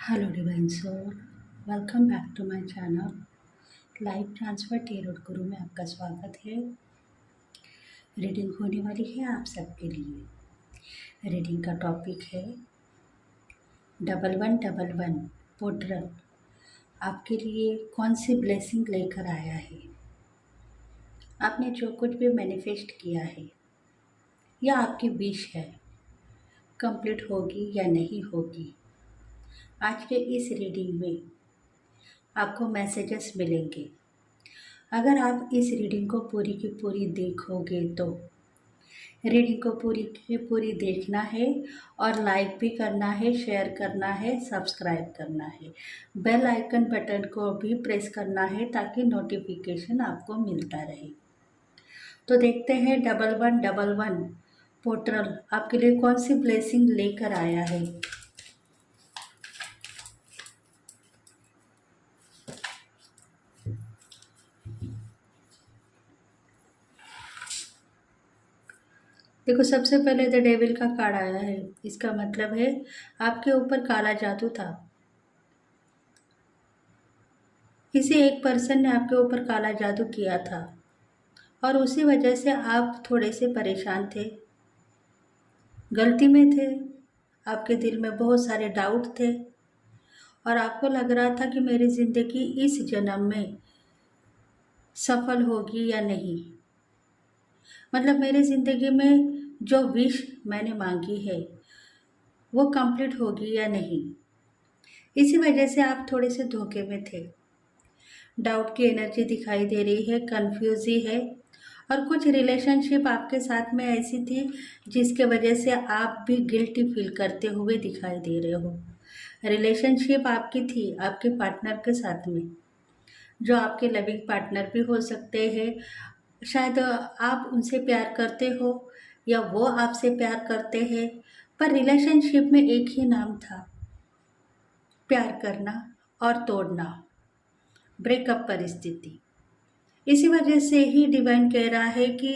Hello Divine Soul, welcome back to my channel life transfer tarot guru में आपका स्वागत है। रीडिंग होने वाली है आप सबके लिए। रीडिंग का टॉपिक है 1111 पोर्टल आपके लिए कौन सी ब्लेसिंग लेकर आया है। आपने जो कुछ भी मैनिफेस्ट किया है या आपकी विश है कंप्लीट होगी या नहीं होगी। आज के इस रीडिंग में आपको मैसेजेस मिलेंगे। अगर आप इस रीडिंग को पूरी की पूरी देखोगे तो रीडिंग को पूरी की पूरी देखना है और लाइक भी करना है, शेयर करना है, सब्सक्राइब करना है। बेल आइकन बटन को भी प्रेस करना है ताकि नोटिफिकेशन आपको मिलता रहे। तो देखते हैं 1111 पोर्टल आपके लिए कौन सी ब्लेसिंग लेकर आया है। देखो, सबसे पहले द डेविल का कार्ड आया है। इसका मतलब है आपके ऊपर काला जादू था। किसी एक पर्सन ने आपके ऊपर काला जादू किया था और उसी वजह से आप थोड़े से परेशान थे, गलती में थे। आपके दिल में बहुत सारे डाउट थे और आपको लग रहा था कि मेरी ज़िंदगी इस जन्म में सफल होगी या नहीं। मतलब मेरी ज़िंदगी में जो विश मैंने मांगी है वो कंप्लीट होगी या नहीं। इसी वजह से आप थोड़े से धोखे में थे। डाउट की एनर्जी दिखाई दे रही है, कंफ्यूजी है और कुछ रिलेशनशिप आपके साथ में ऐसी थी जिसके वजह से आप भी गिल्टी फील करते हुए दिखाई दे रहे हो। रिलेशनशिप आपकी थी आपके पार्टनर के साथ में, जो आपके लविंग पार्टनर भी हो सकते हैं। शायद आप उनसे प्यार करते हो या वो आपसे प्यार करते हैं, पर रिलेशनशिप में एक ही नाम था, प्यार करना और तोड़ना, ब्रेकअप परिस्थिति। इसी वजह से ही डिवाइन कह रहा है कि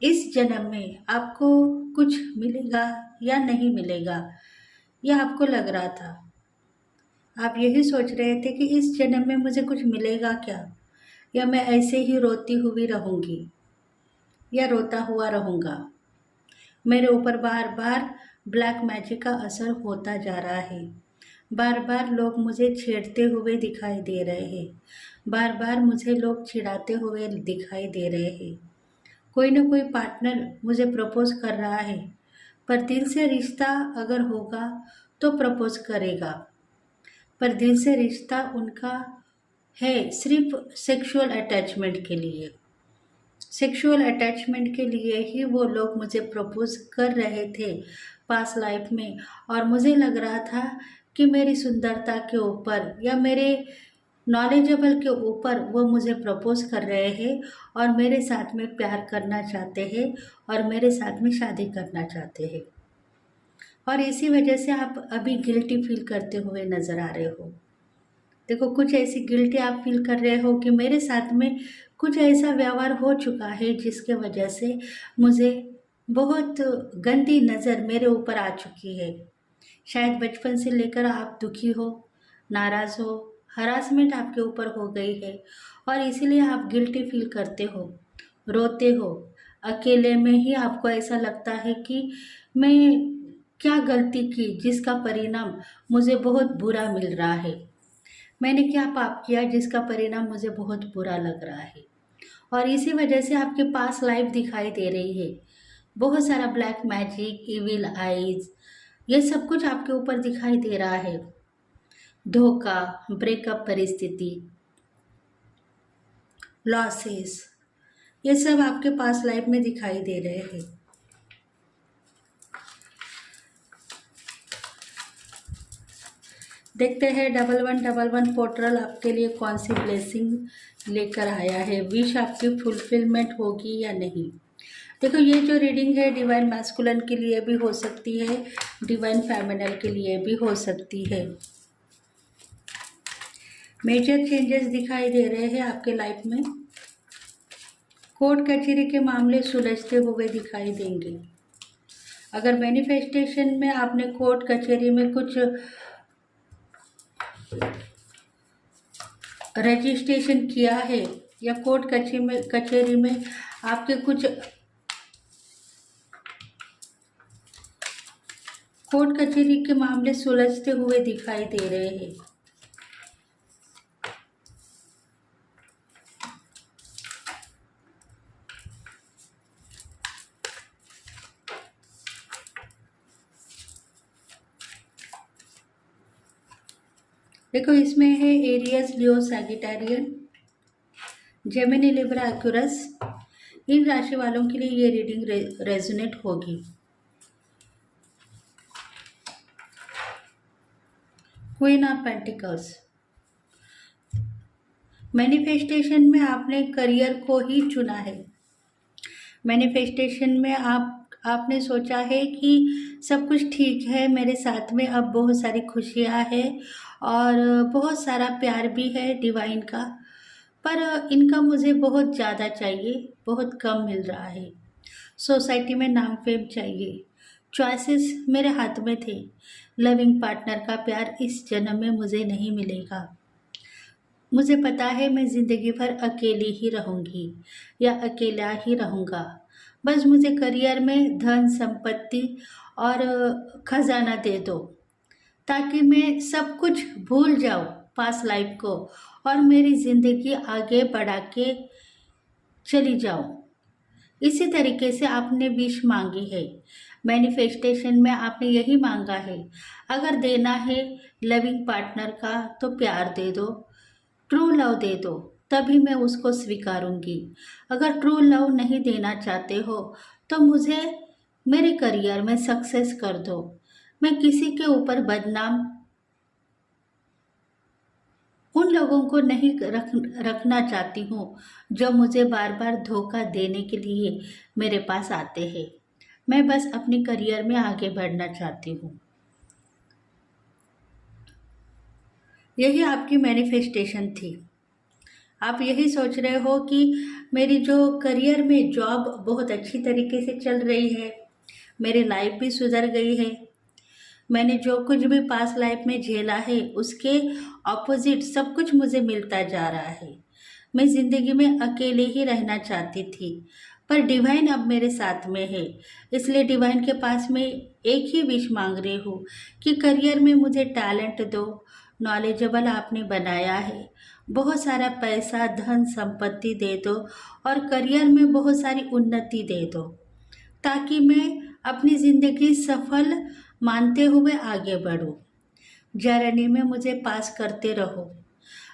इस जन्म में आपको कुछ मिलेगा या नहीं मिलेगा, यह आपको लग रहा था। आप यही सोच रहे थे कि इस जन्म में मुझे कुछ मिलेगा क्या, या मैं ऐसे ही रोती हुई रहूँगी या रोता हुआ रहूँगा। मेरे ऊपर बार बार ब्लैक मैजिक का असर होता जा रहा है। बार बार लोग मुझे छेड़ते हुए दिखाई दे रहे हैं, बार बार मुझे लोग चिढ़ाते हुए दिखाई दे रहे हैं। कोई ना कोई पार्टनर मुझे प्रपोज कर रहा है, पर दिल से रिश्ता अगर होगा तो प्रपोज करेगा, पर दिल से रिश्ता उनका है सिर्फ सेक्सुअल अटैचमेंट के लिए। सेक्सुअल अटैचमेंट के लिए ही वो लोग मुझे प्रपोज कर रहे थे पास लाइफ में। और मुझे लग रहा था कि मेरी सुंदरता के ऊपर या मेरे नॉलेजेबल के ऊपर वो मुझे प्रपोज कर रहे हैं और मेरे साथ में प्यार करना चाहते हैं और मेरे साथ में शादी करना चाहते हैं। और इसी वजह से आप अभी गिल्टी फील करते हुए नज़र आ रहे हो। देखो, कुछ ऐसी गिल्टी आप फील कर रहे हो कि मेरे साथ में कुछ ऐसा व्यवहार हो चुका है जिसके वजह से मुझे बहुत गंदी नज़र मेरे ऊपर आ चुकी है। शायद बचपन से लेकर आप दुखी हो, नाराज़ हो, हरासमेंट आपके ऊपर हो गई है और इसीलिए आप गिल्टी फील करते हो, रोते हो। अकेले में ही आपको ऐसा लगता है कि मैं क्या गलती की जिसका परिणाम मुझे बहुत बुरा मिल रहा है। मैंने क्या पाप किया जिसका परिणाम मुझे बहुत बुरा लग रहा है। और इसी वजह से आपके पास लाइफ दिखाई दे रही है। बहुत सारा ब्लैक मैजिक, इविल आइज, ये सब कुछ आपके ऊपर दिखाई दे रहा है। धोखा, ब्रेकअप परिस्थिति, लॉसेस, ये सब आपके पास लाइफ में दिखाई दे रहे हैं। देखते हैं 1111 पोर्टल आपके लिए कौन सी ब्लेसिंग लेकर आया है। विश आपकी फुलफिलमेंट होगी या नहीं। देखो, ये जो रीडिंग है डिवाइन मैस्कुलिन के लिए भी हो सकती है, डिवाइन फेमिनिन के लिए भी हो सकती है। मेजर चेंजेस दिखाई दे रहे हैं आपके लाइफ में। कोर्ट कचहरी के मामले सुलझते हुए दिखाई देंगे। अगर मैनिफेस्टेशन में आपने कोर्ट कचहरी में कुछ रजिस्ट्रेशन किया है या कोर्ट कचहरी में आपके कुछ कोर्ट कचहरी के मामले सुलझते हुए दिखाई दे रहे हैं। देखो, इसमें है एरियस, लियो, सैजिटेरियन, जेमिनी, लिब्रा, एक्वेरियस। इन राशि वालों के लिए ये रीडिंग रेजोनेट होगी। Queen of pentacles. मैनिफेस्टेशन में आपने करियर को ही चुना है। मैनिफेस्टेशन में आपने सोचा है कि सब कुछ ठीक है मेरे साथ में, अब बहुत सारी खुशियाँ हैं और बहुत सारा प्यार भी है डिवाइन का, पर इनका मुझे बहुत ज़्यादा चाहिए, बहुत कम मिल रहा है। सोसाइटी में नाम फेम चाहिए। चॉइसेस मेरे हाथ में थे। लविंग पार्टनर का प्यार इस जन्म में मुझे नहीं मिलेगा। मुझे पता है मैं ज़िंदगी भर अकेली ही रहूँगी या अकेला ही रहूँगा। बस मुझे करियर में धन संपत्ति और खजाना दे दो, ताकि मैं सब कुछ भूल जाऊँ पास्ट लाइफ को और मेरी ज़िंदगी आगे बढ़ा के चली जाऊँ। इसी तरीके से आपने विश मांगी है। मैनिफेस्टेशन में आपने यही मांगा है। अगर देना है लविंग पार्टनर का तो प्यार दे दो, ट्रू लव दे दो, तभी मैं उसको स्वीकारूंगी। अगर ट्रू लव नहीं देना चाहते हो तो मुझे मेरे करियर में सक्सेस कर दो। मैं किसी के ऊपर बदनाम उन लोगों को नहीं रखना चाहती हूँ जो मुझे बार बार धोखा देने के लिए मेरे पास आते हैं। मैं बस अपने करियर में आगे बढ़ना चाहती हूँ। यही आपकी मैनिफेस्टेशन थी। आप यही सोच रहे हो कि मेरी जो करियर में जॉब बहुत अच्छी तरीके से चल रही है, मेरी लाइफ भी सुधर गई है, मैंने जो कुछ भी पास्ट लाइफ में झेला है उसके ऑपोजिट सब कुछ मुझे मिलता जा रहा है। मैं ज़िंदगी में अकेले ही रहना चाहती थी, पर डिवाइन अब मेरे साथ में है, इसलिए डिवाइन के पास मैं एक ही विश मांग रही हूँ कि करियर में मुझे टैलेंट दो, नॉलेजेबल आपने बनाया है, बहुत सारा पैसा धन संपत्ति दे दो और करियर में बहुत सारी उन्नति दे दो, ताकि मैं अपनी ज़िंदगी सफल मानते हुए आगे बढ़ूं। जर्नी में मुझे पास करते रहो।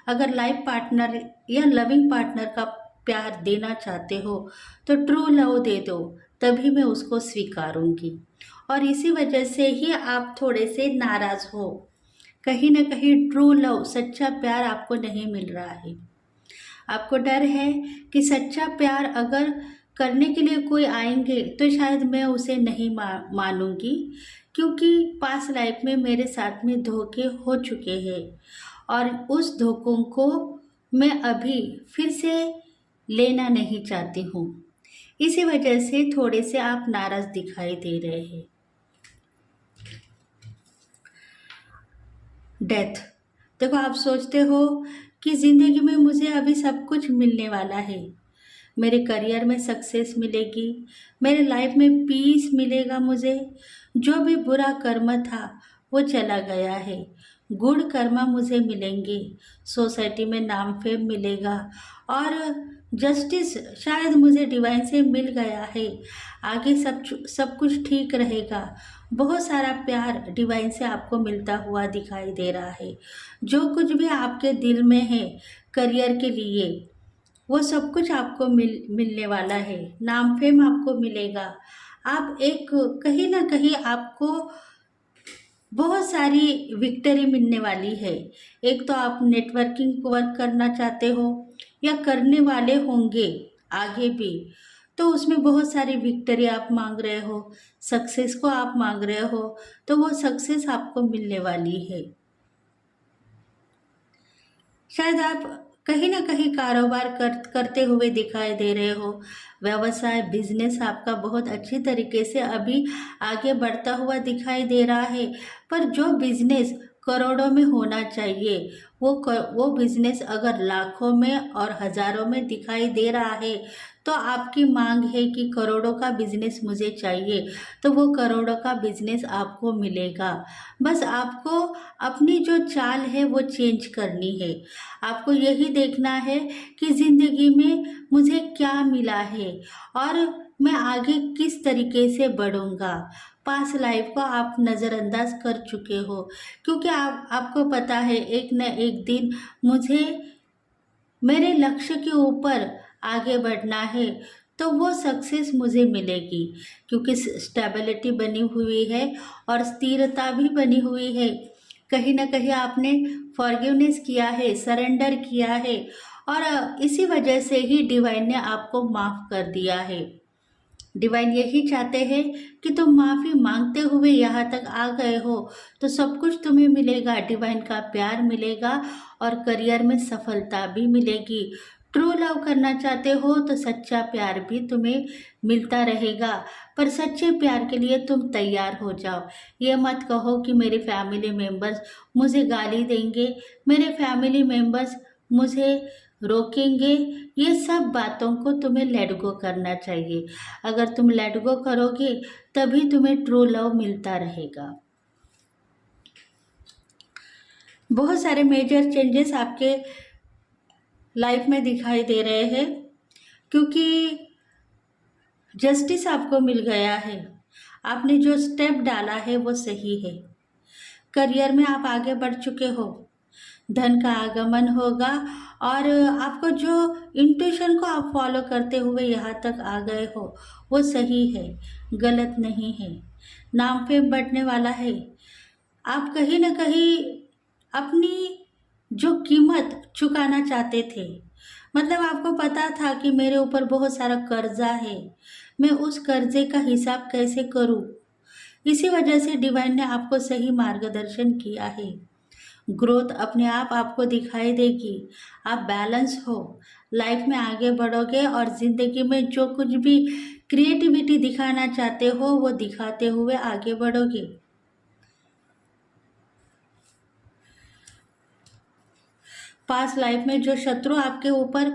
अगर लाइफ पार्टनर या लविंग पार्टनर का प्यार देना चाहते हो तो ट्रू लव दे दो, तभी मैं उसको स्वीकारूंगी। और इसी वजह से ही आप थोड़े से नाराज़ हो। कहीं ना कहीं ट्रू लव, सच्चा प्यार आपको नहीं मिल रहा है। आपको डर है कि सच्चा प्यार अगर करने के लिए कोई आएंगे तो शायद मैं उसे नहीं मानूंगी, क्योंकि पास्ट लाइफ में मेरे साथ में धोखे हो चुके हैं और उस धोखों को मैं अभी फिर से लेना नहीं चाहती हूँ। इसी वजह से थोड़े से आप नाराज़ दिखाई दे रहे हैं। डेथ। देखो, आप सोचते हो कि ज़िंदगी में मुझे अभी सब कुछ मिलने वाला है, मेरे करियर में सक्सेस मिलेगी, मेरे लाइफ में पीस मिलेगा, मुझे जो भी बुरा कर्म था वो चला गया है, गुड कर्म मुझे मिलेंगे, सोसाइटी में नाम फेम मिलेगा और जस्टिस शायद मुझे डिवाइन से मिल गया है, आगे सब कुछ ठीक रहेगा। बहुत सारा प्यार डिवाइन से आपको मिलता हुआ दिखाई दे रहा है। जो कुछ भी आपके दिल में है करियर के लिए, वो सब कुछ आपको मिलने वाला है। नाम फेम आपको मिलेगा। आप एक कहीं ना कहीं आपको बहुत सारी विक्ट्री मिलने वाली है। एक तो आप नेटवर्किंग वर्क करना चाहते हो या करने वाले होंगे आगे भी, तो उसमें बहुत सारी विक्ट्री आप मांग रहे हो, सक्सेस को आप मांग रहे हो, तो वो सक्सेस आपको मिलने वाली है। शायद आप कहीं ना कहीं कारोबार करते हुए दिखाई दे रहे हो। व्यवसाय बिजनेस आपका बहुत अच्छी तरीके से अभी आगे बढ़ता हुआ दिखाई दे रहा है, पर जो बिजनेस करोड़ों में होना चाहिए। वो बिजनेस अगर लाखों में और हजारों में दिखाई दे रहा है तो आपकी मांग है कि करोड़ों का बिजनेस मुझे चाहिए, तो वो करोड़ों का बिजनेस आपको मिलेगा। बस आपको अपनी जो चाल है वो चेंज करनी है। आपको यही देखना है कि ज़िंदगी में मुझे क्या मिला है और मैं आगे किस तरीके से बढ़ूंगा। पास्ट लाइफ को आप नज़रअंदाज कर चुके हो, क्योंकि आपको पता है एक न एक दिन मुझे मेरे लक्ष्य के ऊपर आगे बढ़ना है, तो वो सक्सेस मुझे मिलेगी, क्योंकि स्टेबिलिटी बनी हुई है और स्थिरता भी बनी हुई है। कहीं ना कहीं आपने फॉरगिवनेस किया है, सरेंडर किया है, और इसी वजह से ही डिवाइन ने आपको माफ़ कर दिया है। डिवाइन यही चाहते हैं कि तुम माफ़ी मांगते हुए यहाँ तक आ गए हो, तो सब कुछ तुम्हें मिलेगा। डिवाइन का प्यार मिलेगा और करियर में सफलता भी मिलेगी। ट्रू लव करना चाहते हो तो सच्चा प्यार भी तुम्हें मिलता रहेगा, पर सच्चे प्यार के लिए तुम तैयार हो जाओ। ये मत कहो कि मेरे फैमिली मेम्बर्स मुझे गाली देंगे, मेरे फैमिली मेम्बर्स मुझे रोकेंगे। ये सब बातों को तुम्हें लेट गो करना चाहिए। अगर तुम लेट गो करोगे तभी तुम्हें ट्रू लव मिलता रहेगा। बहुत सारे मेजर चेंजेस आपके लाइफ में दिखाई दे रहे हैं, क्योंकि जस्टिस आपको मिल गया है। आपने जो स्टेप डाला है वो सही है। करियर में आप आगे बढ़ चुके हो, धन का आगमन होगा, और आपको जो इंट्यूशन को आप फॉलो करते हुए यहाँ तक आ गए हो वो सही है, गलत नहीं है। नाम फेम बढ़ने वाला है। आप कहीं ना कहीं अपनी जो कीमत चुकाना चाहते थे, मतलब आपको पता था कि मेरे ऊपर बहुत सारा कर्जा है, मैं उस कर्जे का हिसाब कैसे करूं। इसी वजह से डिवाइन ने आपको सही मार्गदर्शन किया है। ग्रोथ अपने आप आपको दिखाई देगी। आप बैलेंस हो, लाइफ में आगे बढ़ोगे और ज़िंदगी में जो कुछ भी क्रिएटिविटी दिखाना चाहते हो वो दिखाते हुए आगे बढ़ोगे। पास्ट लाइफ में जो शत्रु आपके ऊपर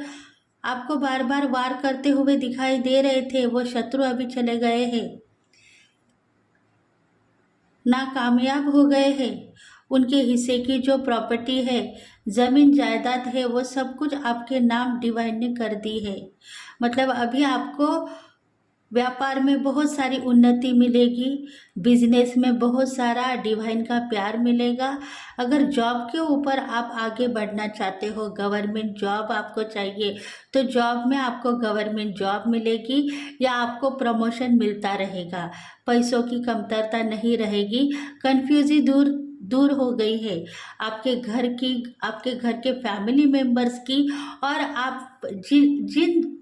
आपको बार बार वार करते हुए दिखाई दे रहे थे, वो शत्रु अभी चले गए हैं, नाकामयाब हो गए हैं। उनके हिस्से की जो प्रॉपर्टी है, जमीन जायदाद है, वो सब कुछ आपके नाम डिवाइन ने कर दी है। मतलब अभी आपको व्यापार में बहुत सारी उन्नति मिलेगी, बिजनेस में बहुत सारा डिवाइन का प्यार मिलेगा। अगर जॉब के ऊपर आप आगे बढ़ना चाहते हो, गवर्नमेंट जॉब आपको चाहिए, तो जॉब में आपको गवर्नमेंट जॉब मिलेगी या आपको प्रमोशन मिलता रहेगा। पैसों की कमतरता नहीं रहेगी। कन्फ्यूजी दूर दूर हो गई है आपके घर की, आपके घर के फैमिली मेंबर्स की, और आप जिन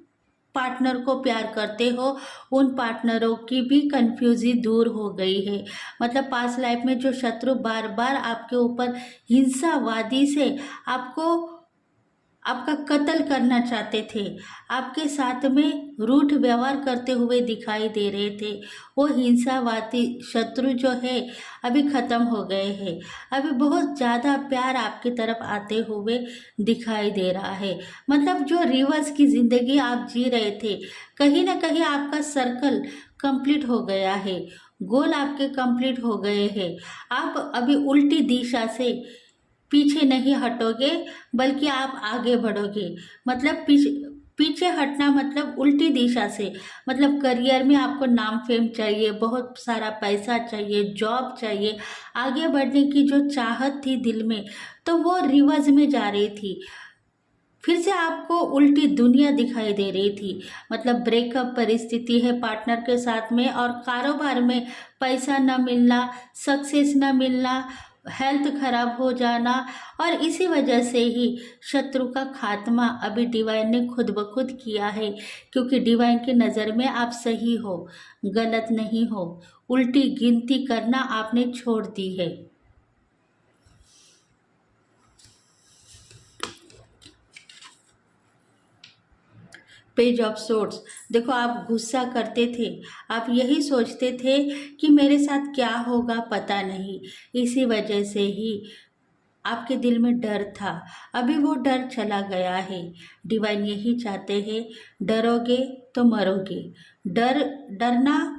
पार्टनर को प्यार करते हो उन पार्टनरों की भी कंफ्यूजी दूर हो गई है। मतलब पास्ट लाइफ में जो शत्रु बार बार आपके ऊपर हिंसावादी से आपको आपका कत्ल करना चाहते थे, आपके साथ में रूठ व्यवहार करते हुए दिखाई दे रहे थे, वो हिंसावादी शत्रु जो है अभी ख़त्म हो गए हैं। अभी बहुत ज़्यादा प्यार आपकी तरफ आते हुए दिखाई दे रहा है। मतलब जो रिवर्स की ज़िंदगी आप जी रहे थे, कहीं ना कहीं आपका सर्कल कंप्लीट हो गया है, गोल आपके कंप्लीट हो गए हैं। आप अभी उल्टी दिशा से पीछे नहीं हटोगे, बल्कि आप आगे बढ़ोगे। मतलब पीछे हटना मतलब उल्टी दिशा से, मतलब करियर में आपको नाम फेम चाहिए, बहुत सारा पैसा चाहिए, जॉब चाहिए, आगे बढ़ने की जो चाहत थी दिल में, तो वो रिवर्स में जा रही थी। फिर से आपको उल्टी दुनिया दिखाई दे रही थी। मतलब ब्रेकअप परिस्थिति है पार्टनर के साथ में, और कारोबार में पैसा न मिलना, सक्सेस न मिलना, हेल्थ खराब हो जाना, और इसी वजह से ही शत्रु का खात्मा अभी डिवाइन ने खुद ब खुद किया है। क्योंकि डिवाइन की नज़र में आप सही हो, गलत नहीं हो। उल्टी गिनती करना आपने छोड़ दी है। Page of swords. देखो आप गुस्सा करते थे, आप यही सोचते थे कि मेरे साथ क्या होगा पता नहीं, इसी वजह से ही आपके दिल में डर था। अभी वो डर चला गया है। डिवाइन यही चाहते हैं, डरोगे तो मरोगे। डरना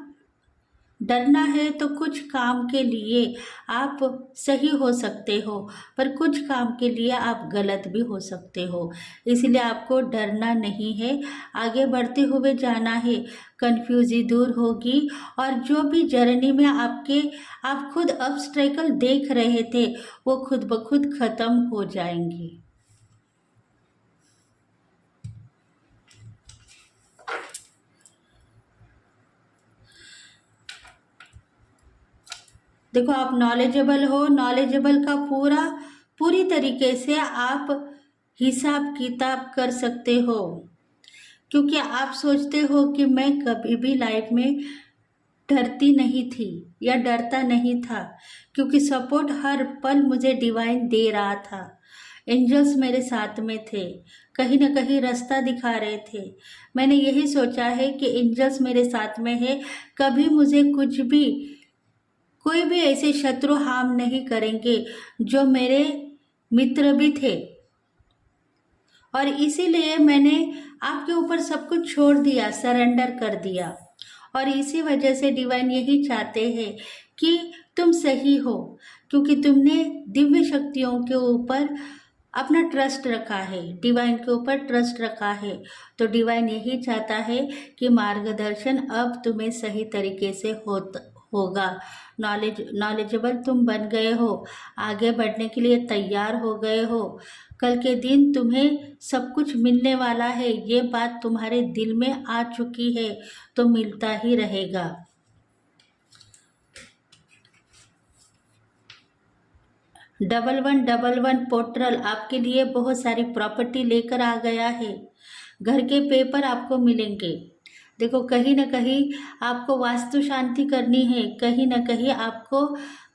डरना है तो कुछ काम के लिए आप सही हो सकते हो, पर कुछ काम के लिए आप गलत भी हो सकते हो। इसलिए आपको डरना नहीं है, आगे बढ़ते हुए जाना है। कन्फ्यूजी दूर होगी और जो भी जर्नी में आप खुद ऑब्स्टेकल देख रहे थे वो खुद ब खुद खत्म हो जाएंगे। देखो आप नॉलेजेबल हो, नॉलेजेबल का पूरी तरीके से आप हिसाब किताब कर सकते हो, क्योंकि आप सोचते हो कि मैं कभी भी लाइफ में डरती नहीं थी या डरता नहीं था, क्योंकि सपोर्ट हर पल मुझे डिवाइन दे रहा था। एंजल्स मेरे साथ में थे, कहीं ना कहीं रास्ता दिखा रहे थे। मैंने यही सोचा है कि एंजल्स मेरे साथ में है, कभी मुझे कोई भी ऐसे शत्रु हार्म नहीं करेंगे जो मेरे मित्र भी थे। और इसीलिए मैंने आपके ऊपर सब कुछ छोड़ दिया, सरेंडर कर दिया। और इसी वजह से डिवाइन यही चाहते हैं कि तुम सही हो, क्योंकि तुमने दिव्य शक्तियों के ऊपर अपना ट्रस्ट रखा है, डिवाइन के ऊपर ट्रस्ट रखा है। तो डिवाइन यही चाहता है कि मार्गदर्शन अब तुम्हें सही तरीके से होगा। नॉलेजेबल तुम बन गए हो, आगे बढ़ने के लिए तैयार हो गए हो। कल के दिन तुम्हें सब कुछ मिलने वाला है, ये बात तुम्हारे दिल में आ चुकी है, तो मिलता ही रहेगा। 1111 पोर्टल आपके लिए बहुत सारी प्रॉपर्टी लेकर आ गया है। घर के पेपर आपको मिलेंगे। देखो कहीं ना कहीं आपको वास्तु शांति करनी है, कहीं ना कहीं आपको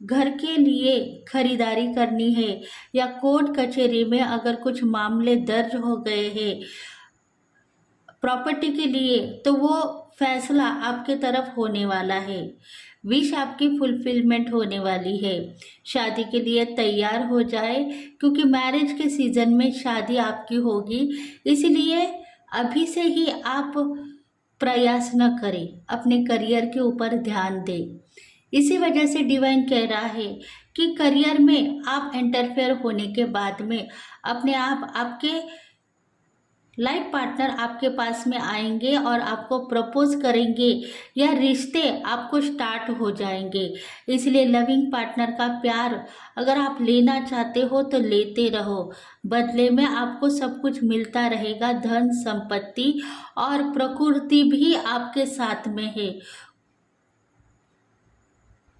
घर के लिए खरीदारी करनी है, या कोर्ट कचहरी में अगर कुछ मामले दर्ज हो गए हैं प्रॉपर्टी के लिए, तो वो फैसला आपके तरफ होने वाला है। विश आपकी फुलफिलमेंट होने वाली है। शादी के लिए तैयार हो जाए, क्योंकि मैरिज के सीजन में शादी आपकी होगी। इसलिए अभी से ही आप प्रयास न करें, अपने करियर के ऊपर ध्यान दें। इसी वजह से डिवाइन कह रहा है कि करियर में आप इंटरफेयर होने के बाद में आपके लाइफ पार्टनर आपके पास में आएंगे और आपको प्रपोज करेंगे, या रिश्ते आपको स्टार्ट हो जाएंगे। इसलिए लविंग पार्टनर का प्यार अगर आप लेना चाहते हो तो लेते रहो, बदले में आपको सब कुछ मिलता रहेगा। धन संपत्ति और प्रकृति भी आपके साथ में है,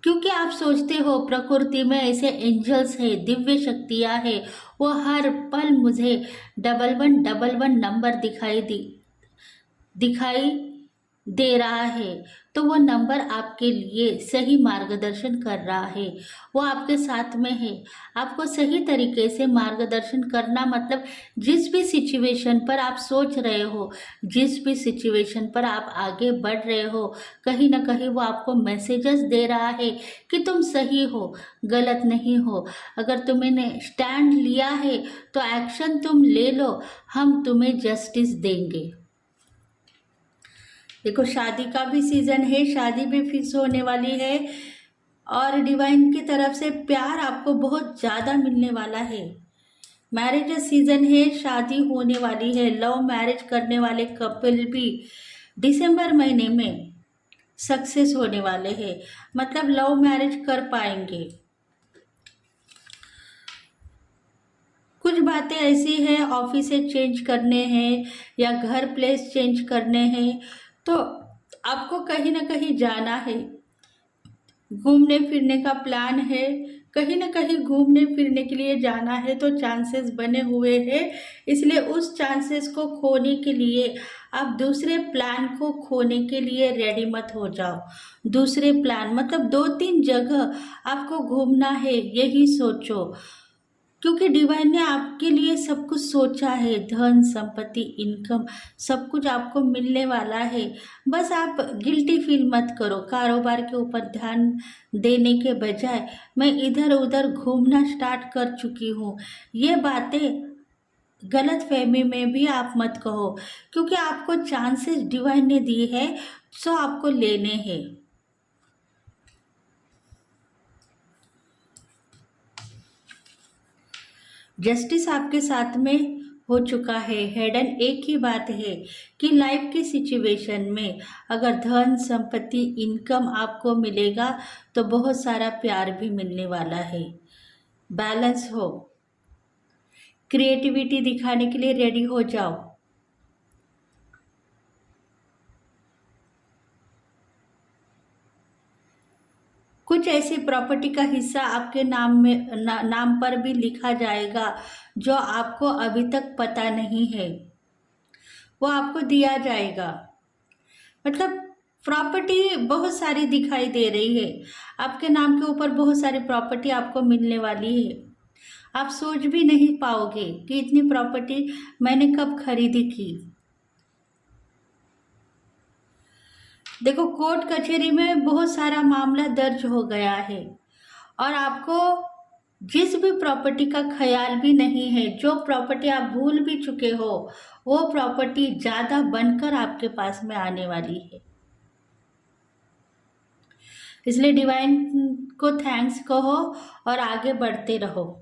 क्योंकि आप सोचते हो प्रकृति में ऐसे एंजल्स है, दिव्य शक्तियां है, वो हर पल मुझे 1111 नंबर दिखाई दे रहा है। तो वो नंबर आपके लिए सही मार्गदर्शन कर रहा है, वो आपके साथ में है। आपको सही तरीके से मार्गदर्शन करना मतलब जिस भी सिचुएशन पर आप सोच रहे हो, जिस भी सिचुएशन पर आप आगे बढ़ रहे हो, कहीं ना कहीं वो आपको मैसेजेस दे रहा है कि तुम सही हो, गलत नहीं हो। अगर तुमने स्टैंड लिया है तो एक्शन तुम ले लो, हम तुम्हें जस्टिस देंगे। देखो शादी का भी सीजन है, शादी भी फिक्स होने वाली है, और डिवाइन की तरफ से प्यार आपको बहुत ज़्यादा मिलने वाला है। मैरिज सीजन है, शादी होने वाली है। लव मैरिज करने वाले कपल भी दिसंबर महीने में सक्सेस होने वाले हैं, मतलब लव मैरिज कर पाएंगे। कुछ बातें ऐसी हैं, ऑफिस से चेंज करने हैं या घर प्लेस चेंज करने हैं, तो आपको कहीं ना कहीं जाना है। घूमने फिरने का प्लान है, कहीं ना कहीं घूमने फिरने के लिए जाना है, तो चांसेस बने हुए हैं। इसलिए उस चांसेस को खोने के लिए आप दूसरे प्लान को खोने के लिए रेडी मत हो जाओ। दूसरे प्लान मतलब 2-3 जगह आपको घूमना है, यही सोचो, क्योंकि डिवाइन ने आपके लिए सब कुछ सोचा है, धन संपत्ति इनकम सब कुछ आपको मिलने वाला है। बस आप गिल्टी फील मत करो। कारोबार के ऊपर ध्यान देने के बजाय मैं इधर उधर घूमना स्टार्ट कर चुकी हूँ, ये बातें गलत फहमी में भी आप मत कहो, क्योंकि आपको चांसेस डिवाइन ने दी है, सो आपको लेने हैं। जस्टिस आपके साथ में हो चुका है। हेडन एक ही बात है कि लाइफ की सिचुएशन में अगर धन संपत्ति इनकम आपको मिलेगा तो बहुत सारा प्यार भी मिलने वाला है। बैलेंस हो, क्रिएटिविटी दिखाने के लिए रेडी हो जाओ। कुछ ऐसी प्रॉपर्टी का हिस्सा आपके नाम में नाम पर भी लिखा जाएगा जो आपको अभी तक पता नहीं है, वो आपको दिया जाएगा। मतलब प्रॉपर्टी बहुत सारी दिखाई दे रही है, आपके नाम के ऊपर बहुत सारी प्रॉपर्टी आपको मिलने वाली है। आप सोच भी नहीं पाओगे कि इतनी प्रॉपर्टी मैंने कब खरीदी की। देखो, कोर्ट कचहरी में बहुत सारा मामला दर्ज हो गया है और आपको जिस भी प्रॉपर्टी का ख्याल भी नहीं है, जो प्रॉपर्टी आप भूल भी चुके हो, वो प्रॉपर्टी ज्यादा बनकर आपके पास में आने वाली है। इसलिए डिवाइन को थैंक्स कहो और आगे बढ़ते रहो।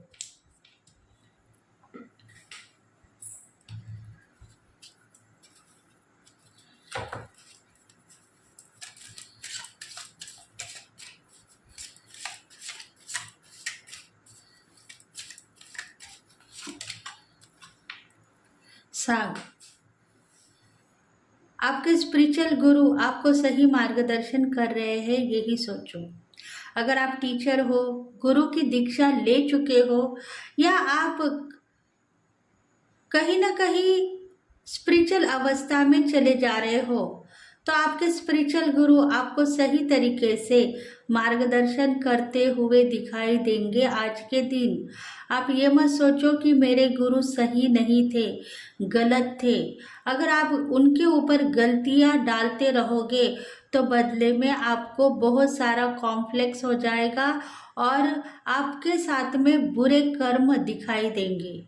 साग, आपके स्पिरिचुअल गुरु आपको सही मार्गदर्शन कर रहे हैं, यही सोचो। अगर आप टीचर हो, गुरु की दीक्षा ले चुके हो, या आप कहीं ना कहीं स्पिरिचुअल अवस्था में चले जा रहे हो, तो आपके स्पिरिचुअल गुरु आपको सही तरीके से मार्गदर्शन करते हुए दिखाई देंगे। आज के दिन आप ये मत सोचो कि मेरे गुरु सही नहीं थे, गलत थे। अगर आप उनके ऊपर गलतियां डालते रहोगे तो बदले में आपको बहुत सारा कॉम्प्लेक्स हो जाएगा और आपके साथ में बुरे कर्म दिखाई देंगे।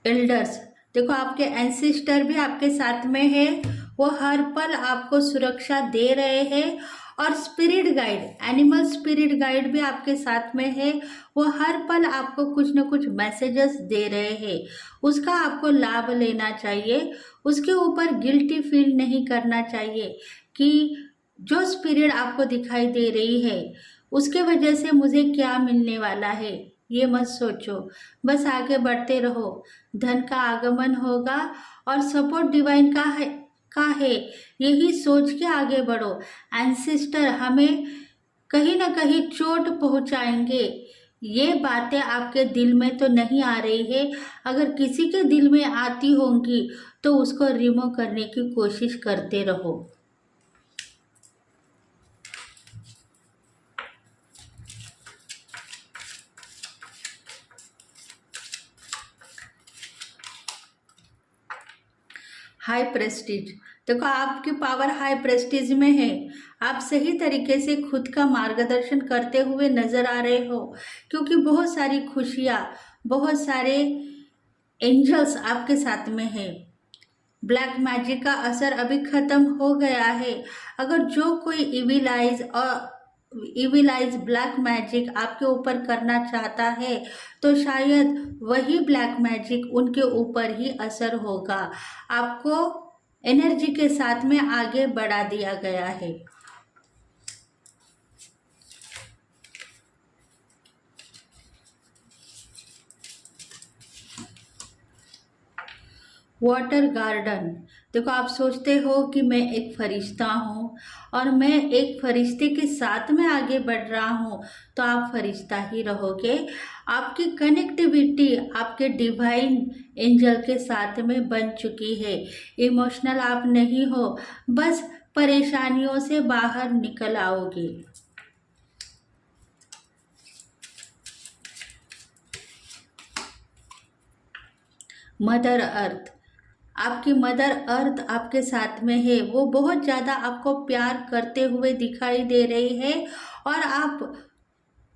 एल्डर्स, देखो आपके एंसेस्टर भी आपके साथ में है, वो हर पल आपको सुरक्षा दे रहे हैं। और spirit guide, animal spirit guide भी आपके साथ में है, वो हर पल आपको कुछ न कुछ मैसेजेस दे रहे हैं। उसका आपको लाभ लेना चाहिए, उसके ऊपर गिल्टी फील नहीं करना चाहिए कि जो स्पिरिट आपको दिखाई दे रही है उसके वजह से मुझे क्या मिलने वाला है, ये मत सोचो। बस आगे बढ़ते रहो, धन का आगमन होगा और सपोर्ट डिवाइन का है, यही सोच के आगे बढ़ो। एंसेस्टर हमें कहीं ना कहीं चोट पहुंचाएंगे, ये बातें आपके दिल में तो नहीं आ रही है। अगर किसी के दिल में आती होंगी तो उसको रिमूव करने की कोशिश करते रहो। हाई प्रेस्टीज, देखो आपकी पावर हाई प्रेस्टीज में है। आप सही तरीके से खुद का मार्गदर्शन करते हुए नजर आ रहे हो, क्योंकि बहुत सारी खुशियाँ, बहुत सारे एंजल्स आपके साथ में है। ब्लैक मैजिक का असर अभी खत्म हो गया है। अगर जो कोई इविल आइज ब्लैक मैजिक आपके ऊपर करना चाहता है तो शायद वही ब्लैक मैजिक उनके ऊपर ही असर होगा। आपको एनर्जी के साथ में आगे बढ़ा दिया गया है। वाटर गार्डन, देखो आप सोचते हो कि मैं एक फरिश्ता हूँ और मैं एक फरिश्ते के साथ में आगे बढ़ रहा हूँ, तो आप फरिश्ता ही रहोगे। आपकी कनेक्टिविटी आपके डिवाइन एंजल के साथ में बन चुकी है। इमोशनल आप नहीं हो, बस परेशानियों से बाहर निकल आओगे। मदर अर्थ, आपकी मदर अर्थ आपके साथ में है। वो बहुत ज़्यादा आपको प्यार करते हुए दिखाई दे रही है और आप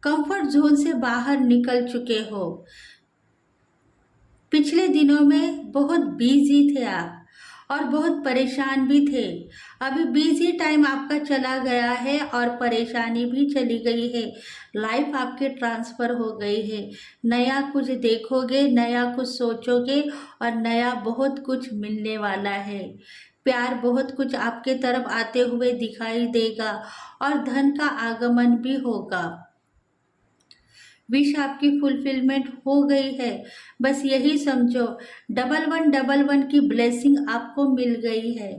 कंफर्ट जोन से बाहर निकल चुके हो। पिछले दिनों में बहुत बिजी थे आप और बहुत परेशान भी थे। अभी बिजी टाइम आपका चला गया है और परेशानी भी चली गई है। लाइफ आपके ट्रांसफ़र हो गई है। नया कुछ देखोगे, नया कुछ सोचोगे और नया बहुत कुछ मिलने वाला है। प्यार बहुत कुछ आपके तरफ आते हुए दिखाई देगा और धन का आगमन भी होगा। विश आपकी फुलफिलमेंट हो गई है। बस यही समझो, 1111 की ब्लेसिंग आपको मिल गई है।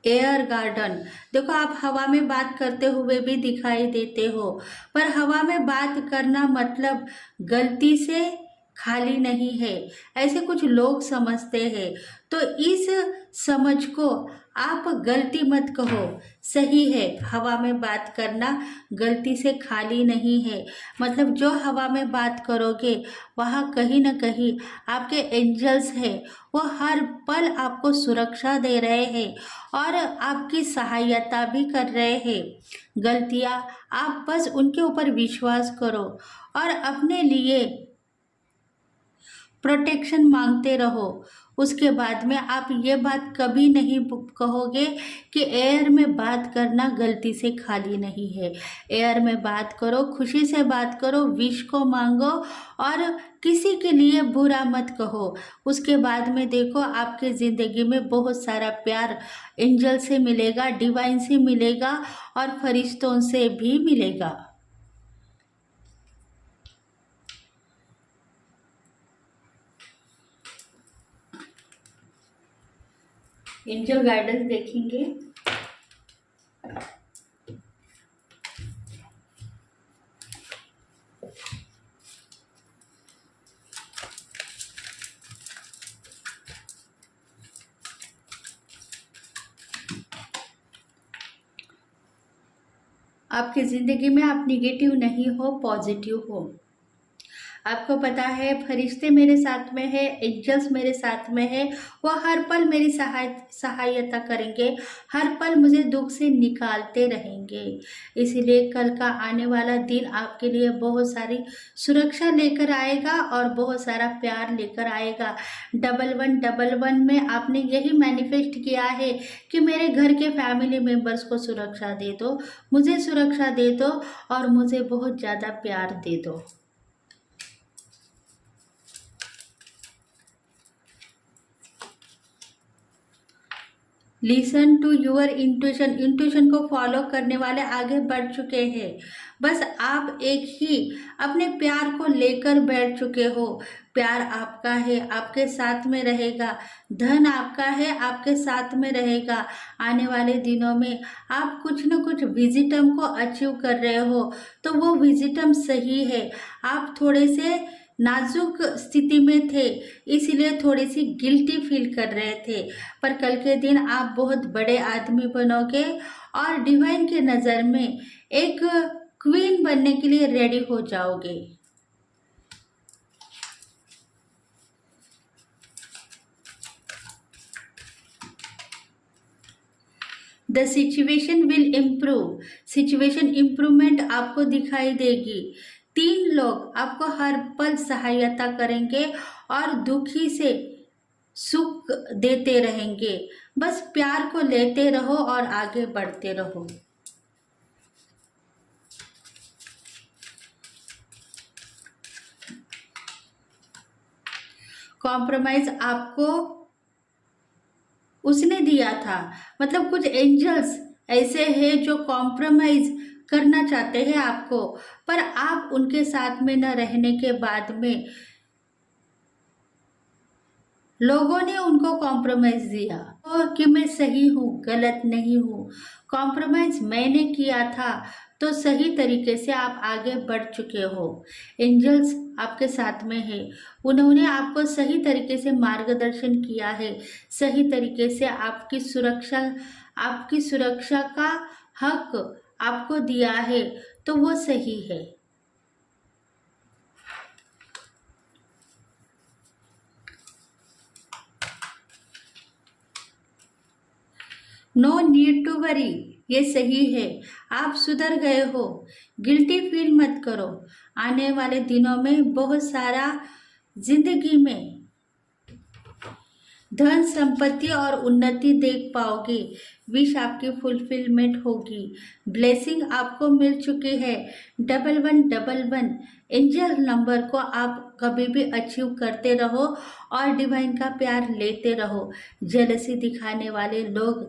एयर गार्डन, देखो आप हवा में बात करते हुए भी दिखाई देते हो, पर हवा में बात करना मतलब गलती से खाली नहीं है, ऐसे कुछ लोग समझते हैं। तो इस समझ को आप गलती मत कहो, सही है। हवा में बात करना गलती से खाली नहीं है। मतलब जो हवा में बात करोगे वहाँ कहीं ना कहीं आपके एंजल्स हैं, वो हर पल आपको सुरक्षा दे रहे हैं और आपकी सहायता भी कर रहे हैं। गलतियाँ, आप बस उनके ऊपर विश्वास करो और अपने लिए प्रोटेक्शन मांगते रहो। उसके बाद में आप ये बात कभी नहीं कहोगे कि एयर में बात करना गलती से खाली नहीं है। एयर में बात करो, खुशी से बात करो, विश को मांगो और किसी के लिए बुरा मत कहो। उसके बाद में देखो आपके ज़िंदगी में बहुत सारा प्यार एंजल से मिलेगा, डिवाइन से मिलेगा और फरिश्तों से भी मिलेगा। एंजल गाइडेंस देखेंगे। आपकी ज़िंदगी में आप निगेटिव नहीं हो, पॉजिटिव हो। आपको पता है फरिश्ते मेरे साथ में है, एंजल्स मेरे साथ में है। वो हर पल मेरी सहायता करेंगे, हर पल मुझे दुख से निकालते रहेंगे। इसीलिए कल का आने वाला दिन आपके लिए बहुत सारी सुरक्षा लेकर आएगा और बहुत सारा प्यार लेकर आएगा। 1111 में आपने यही मैनिफेस्ट किया है कि मेरे घर के फैमिली मेम्बर्स को सुरक्षा दे दो, मुझे सुरक्षा दे दो और मुझे बहुत ज़्यादा प्यार दे दो। Listen to your intuition, intuition को फॉलो करने वाले आगे बढ़ चुके हैं। बस आप एक ही अपने प्यार को लेकर बैठ चुके हो। प्यार आपका है, आपके साथ में रहेगा। धन आपका है, आपके साथ में रहेगा। आने वाले दिनों में आप कुछ न कुछ विजिटम को अचीव कर रहे हो, तो वो विजिटम सही है। आप थोड़े से नाजुक स्थिति में थे, इसीलिए थोड़ी सी गिल्टी फील कर रहे थे, पर कल के दिन आप बहुत बड़े आदमी बनोगे और डिवाइन के नज़र में एक क्वीन बनने के लिए रेडी हो जाओगे। The situation will improve, situation improvement आपको दिखाई देगी। 3 लोग आपको हर पल सहायता करेंगे और दुखी से सुख देते रहेंगे। बस प्यार को लेते रहो और आगे बढ़ते रहो। कॉम्प्रोमाइज आपको उसने दिया था, मतलब कुछ एंजल्स ऐसे हैं जो कॉम्प्रोमाइज करना चाहते हैं आपको, पर आप उनके साथ में न रहने के बाद में लोगों ने उनको कॉम्प्रोमाइज दिया कि मैं सही हूँ, गलत नहीं हूँ। कॉम्प्रोमाइज मैंने किया था, तो सही तरीके से आप आगे बढ़ चुके हो। एंजल्स आपके साथ में है, उन्होंने आपको सही तरीके से मार्गदर्शन किया है, सही तरीके से आपकी सुरक्षा का हक आपको दिया है, तो वो सही है। नो नीड टू वरी, ये सही है, आप सुधर गए हो। गिल्टी फील मत करो। आने वाले दिनों में बहुत सारा जिंदगी में धन संपत्ति और उन्नति देख पाओगे। विश आपकी फुलफिलमेंट होगी। ब्लेसिंग आपको मिल चुकी है। 1111 एंजल नंबर को आप कभी भी अचीव करते रहो और डिवाइन का प्यार लेते रहो। जेलसी दिखाने वाले लोग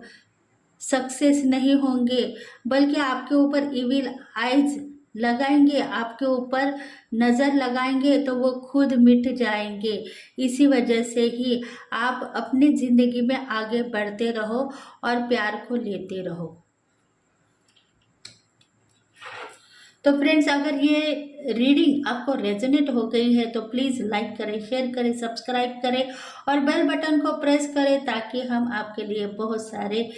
सक्सेस नहीं होंगे, बल्कि आपके ऊपर इविल आइज लगाएंगे, आपके ऊपर नज़र लगाएंगे तो वो खुद मिट जाएंगे। इसी वजह से ही आप अपनी ज़िंदगी में आगे बढ़ते रहो और प्यार को लेते रहो। तो फ्रेंड्स, अगर ये रीडिंग आपको रेजोनेट हो गई है तो प्लीज़ लाइक करें, शेयर करें, सब्सक्राइब करें और बेल बटन को प्रेस करें, ताकि हम आपके लिए बहुत सारे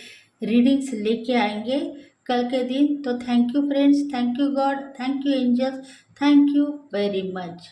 रीडिंग्स लेके आएंगे कल के दिन। तो thank you friends, thank you God, thank you angels, thank you very much.